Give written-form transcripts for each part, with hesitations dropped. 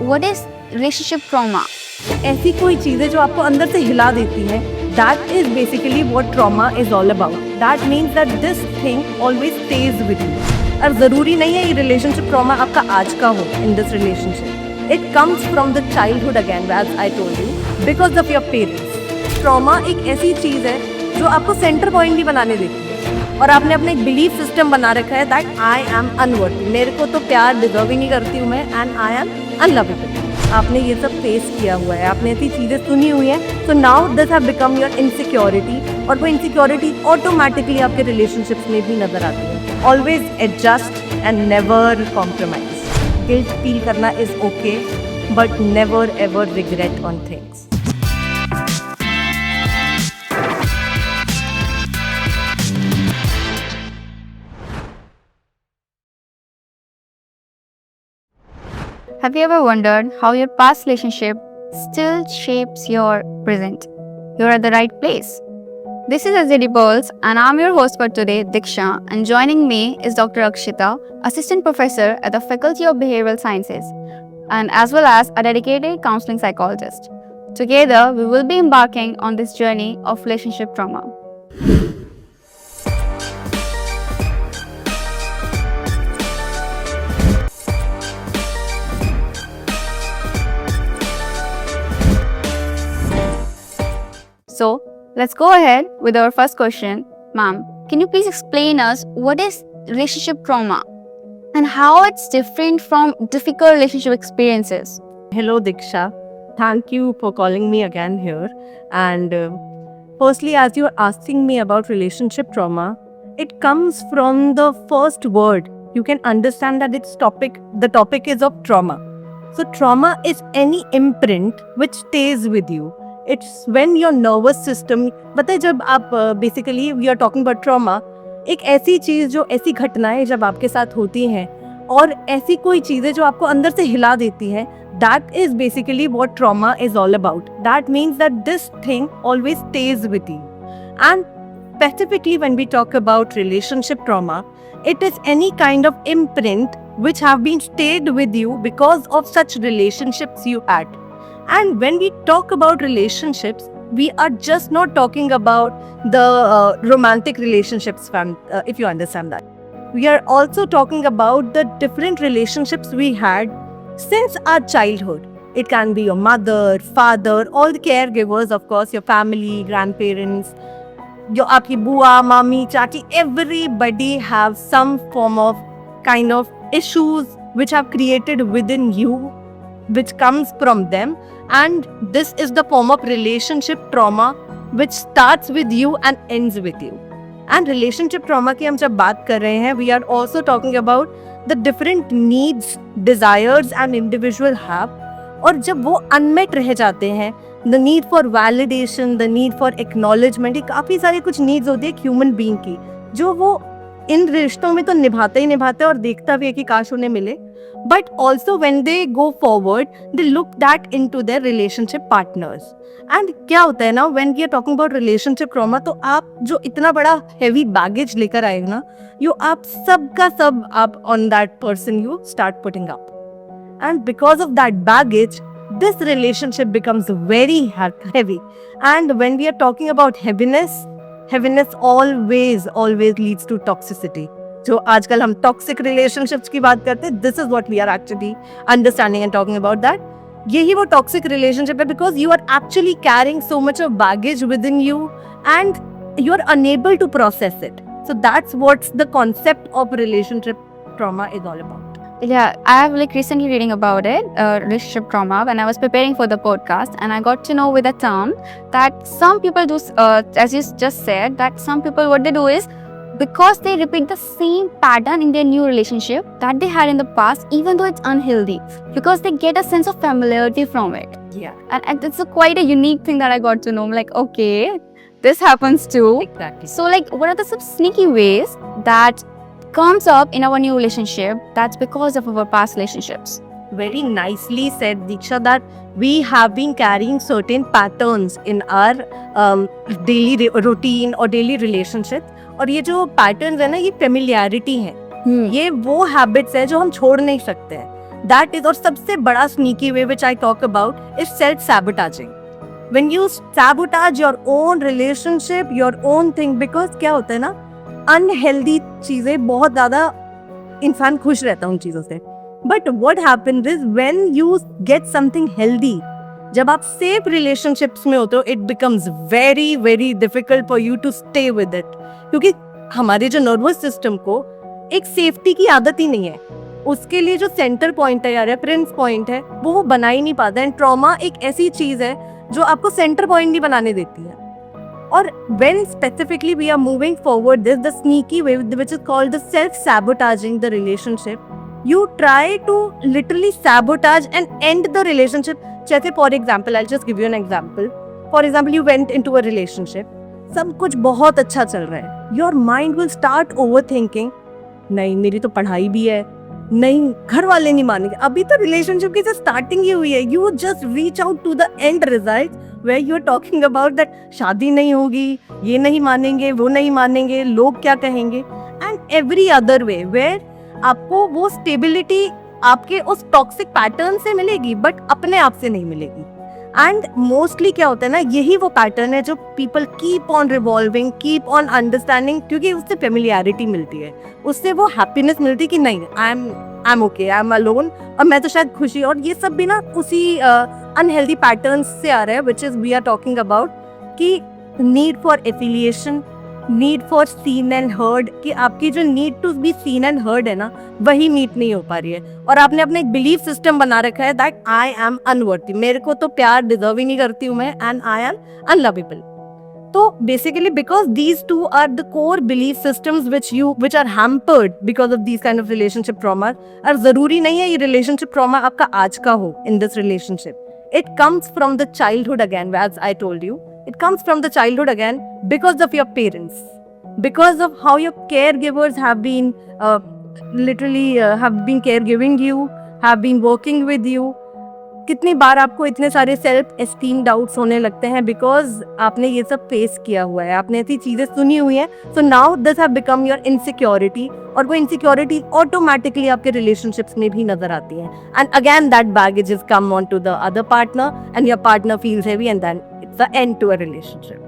what is relationship trauma? ऐसी कोई चीज़ है जो आपको अंदर से हिला देती है. That is basically what trauma is all about. That means that this thing always stays with you. और ज़रूरी नहीं है ये relationship trauma आपका आज का हो in this relationship. It comes from the childhood again, as I told you, because of your parents. Trauma एक ऐसी चीज़ है जो आपको सेंटर पॉइंट भी बनाने देती है और आपने अपना एक बिलीफ सिस्टम बना रखा है दैट आई एम अनवर्दी, मेरे को तो प्यार डिजर्व ही नहीं करती हूँ मैं, एंड आई एम अनलवेबल. आपने ये सब फेस किया हुआ है, आपने ऐसी चीज़ें सुनी हुई हैं, so now this have become your insecurity, और वो इनसिक्योरिटी ऑटोमेटिकली आपके रिलेशनशिप्स में भी नजर आती है. Always adjust and never compromise. Guilt feel करना is okay, but never ever regret on things. Have you ever wondered how your past relationship still shapes your present? You're at the right place. This is SJD Pearls and I'm your host for today, Diksha, and joining me is Dr. Akshita, Assistant Professor at the Faculty of Behavioral Sciences, and as well as a dedicated counseling psychologist. Together, we will be embarking on this journey of relationship trauma. So, let's go ahead with our first question. Ma'am, can you please explain us what is relationship trauma and how it's different from difficult relationship experiences? Hello Diksha, thank you for calling me again here. And firstly, as you are asking me about relationship trauma, it comes from the first word. You can understand that the topic is of trauma. So trauma is any imprint which stays with you. It's when your nervous system, पता है जब आप basically we are talking about trauma, एक ऐसी चीज़ जो ऐसी घटनाएं जब आपके साथ होती हैं और ऐसी कोई चीज़ें जो आपको अंदर से हिला देती है, that is basically what trauma is all about. That means that this thing always stays with you. And specifically when we talk about relationship trauma, it is any kind of imprint which have been stayed with you because of such relationships you had. And when we talk about relationships, we are just not talking about the romantic relationships, if you understand that. We are also talking about the different relationships we had since our childhood. It can be your mother, father, all the caregivers, of course, your family, grandparents, your aapki bua, mami, chati, everybody have some form of kind of issues which have created within you, which comes from them, and this is the form of relationship trauma which starts with you and ends with you. And relationship trauma की हम जब बात कर रहे हैं, we are also talking about the different needs, desires and individual have, और जब वो unmet रह जाते हैं, the need for validation, the need for acknowledgement, ये काफ़ी सारी कुछ needs होती है human being की, जो वो इन रिश्तों में तो निभाते ही निभाते और देखता भी है कि काश उन्हें मिले. But also when they go forward, they look that into their relationship partners. And क्या होता है ना, when we are talking about relationship trauma, तो आप जो इतना बड़ा heavy baggage लेकर आए ना, आप सब का सब आप on that person you start putting up. And because of that baggage, this relationship becomes very heavy. And when we are talking about heaviness always leads to toxicity. जो आजकल हम टॉक्सिक रिलेशनशिप्स की बात करते हैं, this is what we are actually understanding and talking about that. यही वो toxic relationship है because you are actually carrying so much of baggage within you and you are unable to process it. So that's what's the concept of relationship trauma is all about. Yeah, I have recently reading about it, relationship trauma, when I was preparing for the podcast, and I got to know with the term that some people do, as you just said, that some people what they do is, because they repeat the same pattern in their new relationship that they had in the past, even though it's unhealthy, because they get a sense of familiarity from it. Yeah. And it's quite a unique thing that I got to know. I'm like, okay, this happens too. Exactly. So like, what are some sneaky ways that comes up in our new relationship that's because of our past relationships? Very nicely said, Diksha, that we have been carrying certain patterns in our daily routine or daily relationship. और ये जो patterns है ना, ये familiarity है. ये वो habits है जो हम छोड़ नहीं सकते हैं. दैट इज, और सबसे बड़ा sneaky way which I talk about is self sabotaging. When you sabotage your own relationship, your own thing, because क्या होता है ना, अनहेल्दी चीजें बहुत ज्यादा इंसान खुश रहता है उन चीजों से. But what happens is when you get something healthy, जब आप सेफ रिलेशनशिप्स में होते हो, it becomes very very difficult for you to stay with it. क्योंकि हमारे जो नर्वस सिस्टम को एक सेफ्टी की आदत ही नहीं है. उसके लिए जो सेंटर पॉइंट है या रेफरेंस पॉइंट है वो बना ही नहीं पाता. एंड ट्रॉमा एक ऐसी चीज है जो आपको सेंटर पॉइंट नहीं बनाने देती है. और when specifically we are moving forward, this the sneaky way which is called the self-sabotaging the relationship. You try to literally sabotage and end the relationship. जैसे for example, I'll just give you an example. For example, you went into a relationship. सब कुछ बहुत अच्छा चल रहा है. Your mind will start overthinking. नहीं, मेरी तो पढ़ाई भी है. नहीं, घर वाले नहीं मानेंगे. अभी तो रिलेशनशिप की जो स्टार्टिंग ही हुई है. You just reach out to the end result where you are talking about that शादी नहीं होगी, ये नहीं मानेंगे, वो नहीं मानेंगे, लोग क्या कहेंगे. And every other way where आपको वो स्टेबिलिटी आपके उस टॉक्सिक पैटर्न से मिलेगी बट अपने आप से नहीं मिलेगी. एंड मोस्टली क्या होता है ना, यही वो पैटर्न है जो people keep on revolving, keep on understanding, क्योंकि उससे फेमिलियरिटी मिलती है, उससे वो हैप्पीनेस मिलती है कि नहीं, I am okay, I am alone, और मैं तो शायद खुशी. और ये सब भी ना उसी अनहेल्दी पैटर्न्स से आ रहा है which is we are talking about, कि need for affiliation, need for seen and heard, कि आपकी जो need to be seen and heard है ना, वही मीट नहीं हो पा रही है. और आपने अपना एक बिलीफ सिस्टम बना रखा है दैट आई एम अनवर्थी, मेरे को तो प्यार डिजर्व ही नहीं करती हूँ मैं, एंड आई एम अनलवेबल. तो basically because these two are the core belief systems which are hampered because of these kind of relationship trauma. और जरूरी नहीं है ये रिलेशनशिप ट्रॉमा आपका आज का हो in this relationship. It comes from the childhood again, as I told you. It comes from the childhood again because of your parents, because of how your caregivers have been have been caregiving you, have been working with you. कितनी बार आपको इतने सारे self esteem doubts होने लगते हैं because आपने ये सब फेस किया हुआ है, आपने ऐसी चीजें सुनी हुई हैं. So now this have become your insecurity, और वो इनसिक्योरिटी ऑटोमेटिकली आपके रिलेशनशिप्स में भी नजर आती है. And again that baggage is come on to the other partner and your partner feels heavy and then it's the end to a relationship.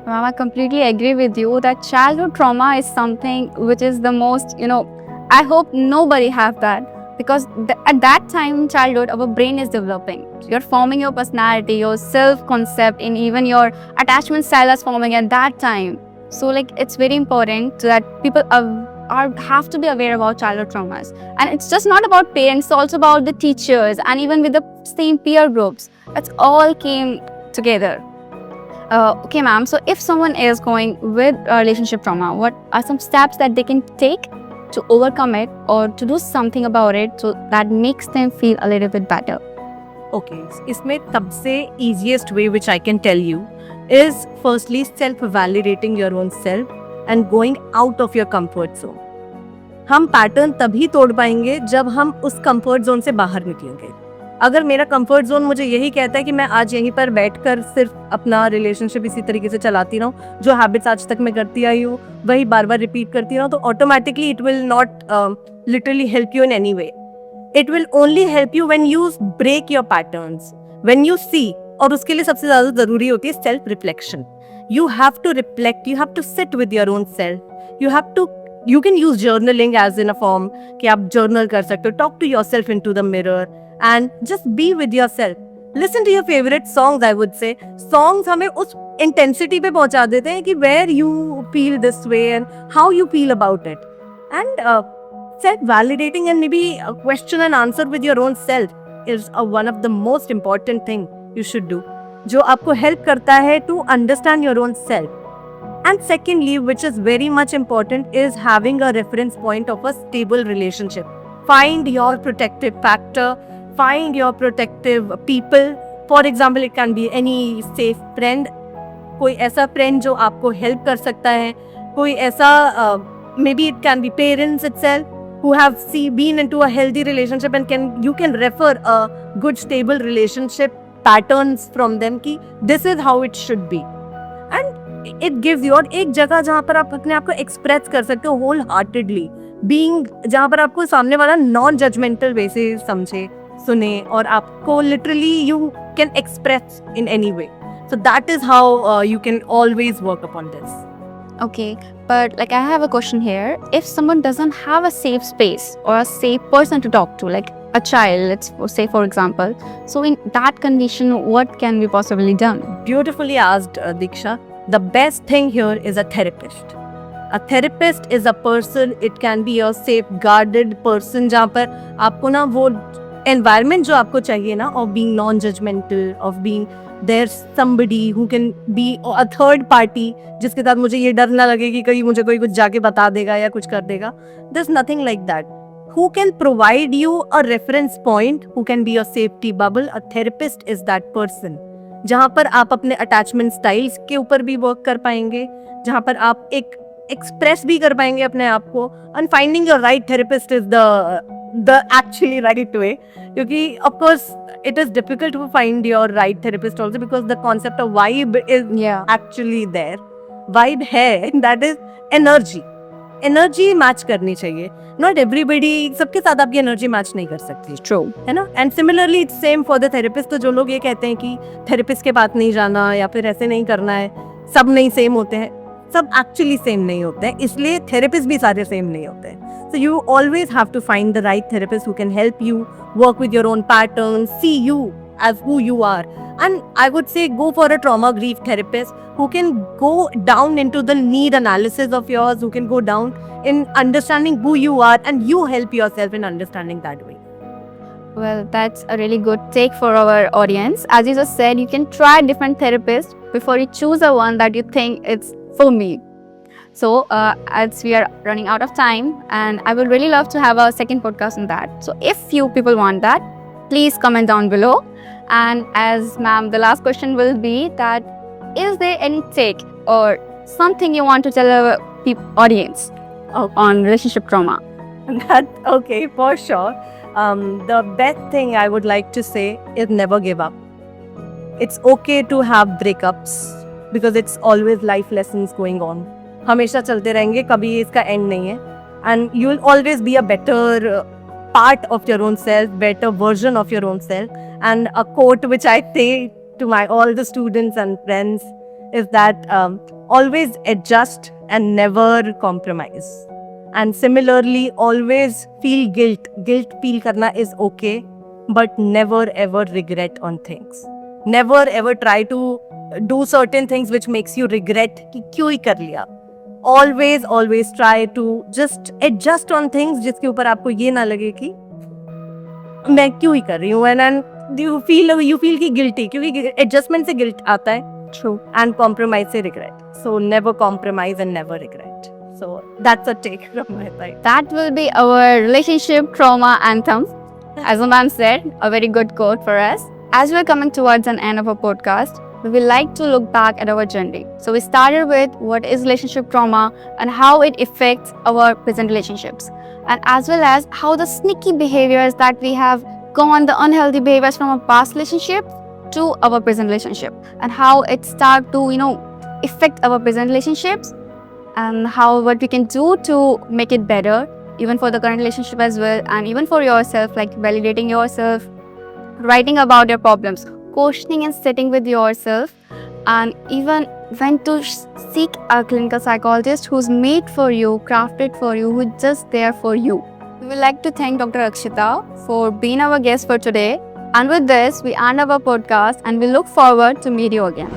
Ma'am, I completely agree with you that childhood trauma is something which is the most, I hope nobody have that, because at that time in childhood, our brain is developing. You're forming your personality, your self-concept, and even your attachment style is forming at that time. So, it's very important that people have to be aware about childhood traumas. And it's just not about parents, it's also about the teachers and even with the same peer groups. It's all came together. Okay, ma'am. So, if someone is going with a relationship trauma, what are some steps that they can take to overcome it or to do something about it so that makes them feel a little bit better? Okay, इसमें सबसे easiest way which I can tell you is firstly self-validating your own self and going out of your comfort zone. हम pattern तभी तोड़ पाएंगे जब हम उस comfort zone से बाहर निकलेंगे. अगर मेरा कंफर्ट जोन मुझे यही कहता है कि मैं आज यहीं पर बैठकर सिर्फ अपना रिलेशनशिप इसी तरीके से चलाती रहूँ, जो हैबिट्स आज तक मैं करती आई हूँ वही बार बार रिपीट करती रहूँ, तो automatically it will not literally help you in any way. It will only help you when you break your patterns, when you see. और उसके लिए सबसे ज्यादा जरूरी होती है self reflection. You have to reflect, you have to sit with your own self. You can use journaling as in a form कि आप journal कर सकते हो. Talk to yourself into the mirror and just be with yourself. Listen to your favorite songs, I would say. Songs हमें उस intensity पे पहुंचा देते हैं कि where you feel this way and how you feel about it. And self-validating and maybe a question and answer with your own self is one of the most important thing you should do, जो आपको help करता है to understand your own self. And secondly, which is very much important, is having a reference point of a stable relationship. Find your protective factor, find your protective people. For example, it can be any safe friend. कोई ऐसा friend जो आपको help कर सकता है, कोई ऐसा maybe it can be parents itself who have been into a healthy relationship and you can refer a good stable relationship patterns from them कि this is how it should be. And it gives you, और एक जगह जहाँ पर आप अपने आप को एक्सप्रेस कर सकते हो होल हार्टेडली, बीइंग जहाँ पर आपको सामने वाला नॉन जजमेंटल वे से समझे, सुने और आपको literally you can express in any way. So that is how you can always work upon this. Okay, but like I have a question here. If someone doesn't have a safe space or a safe person to talk to, like a child, let's say for example, so in that condition, what can be possibly done? Beautifully asked, Diksha. The best thing here is a therapist. A therapist is a person, it can be a safeguarded person जहाँ पर आपको ना वो environment जो आपको चाहिए ना, of being non-judgmental, of being there's somebody who can be a third party जिसके साथ मुझे ये डर ना लगे कि कहीं मुझे कोई कुछ जाके बता देगा या कुछ कर देगा. There's nothing like that. Who can provide you a reference point, who can be a safety bubble, a therapist is that person. जहाँ पर आप अपने अटैचमेंट स्टाइल्स के ऊपर भी वर्क कर पाएंगे, जहाँ पर आप एक एक्सप्रेस भी कर पाएंगे अपने आप को. And finding your right therapist is the actually right way, क्योंकि of course it is difficult to find your right therapist also because the concept of vibe is actually there. Vibe है, that is energy. Energy match करनी चाहिए. Not everybody, सबके साथ आपकी energy match नहीं कर सकती. True. है ना? And similarly it's same for the therapist. तो जो लोग ये कहते हैं कि therapist के पास नहीं जाना या फिर ऐसे नहीं करना है, सब नहीं सेम होते हैं, सब एक्चुअली सेम नहीं होते हैं, इसलिए थेरेपिस्ट भी सारे सेम नहीं होते हैं. So you always have to find the right therapist who can help you work with your own patterns, see you as who you are. And I would say go for a trauma grief therapist who can go down into the need analysis of yours, who can go down in understanding who you are and you help yourself in understanding that way. Well, that's a really good take for our audience. As you just said, you can try different therapists before you choose a one that you think it's for me. So, as we are running out of time, and I would really love to have a second podcast on that. So, if you people want that, please comment down below. And as ma'am, the last question will be that, is there any take or something you want to tell our audience on relationship trauma? That's okay, for sure. The best thing I would like to say is never give up. It's okay to have breakups because it's always life lessons going on. हमेशा चलते रहेंगे, कभी इसका and नहीं है. And you will always be a better part of your own self, better version of your own self. And a quote which I say to all the students and friends is that always adjust and never compromise. And similarly, always feel guilt. Guilt feel karna is okay, but never ever regret on things. Never ever try to do certain things which makes you regret कि क्यों ही कर लिया. Always try to just adjust on things जिसके ऊपर आपको ये ना लगे कि मैं क्यों ही कर रही हूँ. And you feel कि guilty, क्योंकि adjustment से guilt आता है. True. And compromise से regret. So never compromise and never regret. So that's a take from my side. That will be our relationship trauma anthem. As a man said, a very good quote for us. As we're coming towards an end of our podcast, we will like to look back at our journey. So we started with what is relationship trauma and how it affects our present relationships, and as well as how the sneaky behaviors that we have gone, the unhealthy behaviors from our past relationship to our present relationship, and how it start to affect our present relationships, and how what we can do to make it better, even for the current relationship as well, and even for yourself, like validating yourself, writing about your problems, questioning and sitting with yourself, and even when to seek a clinical psychologist who's made for you, crafted for you, who's just there for you. We would like to thank Dr. Akshita for being our guest for today. And with this, we end our podcast and we look forward to meet you again.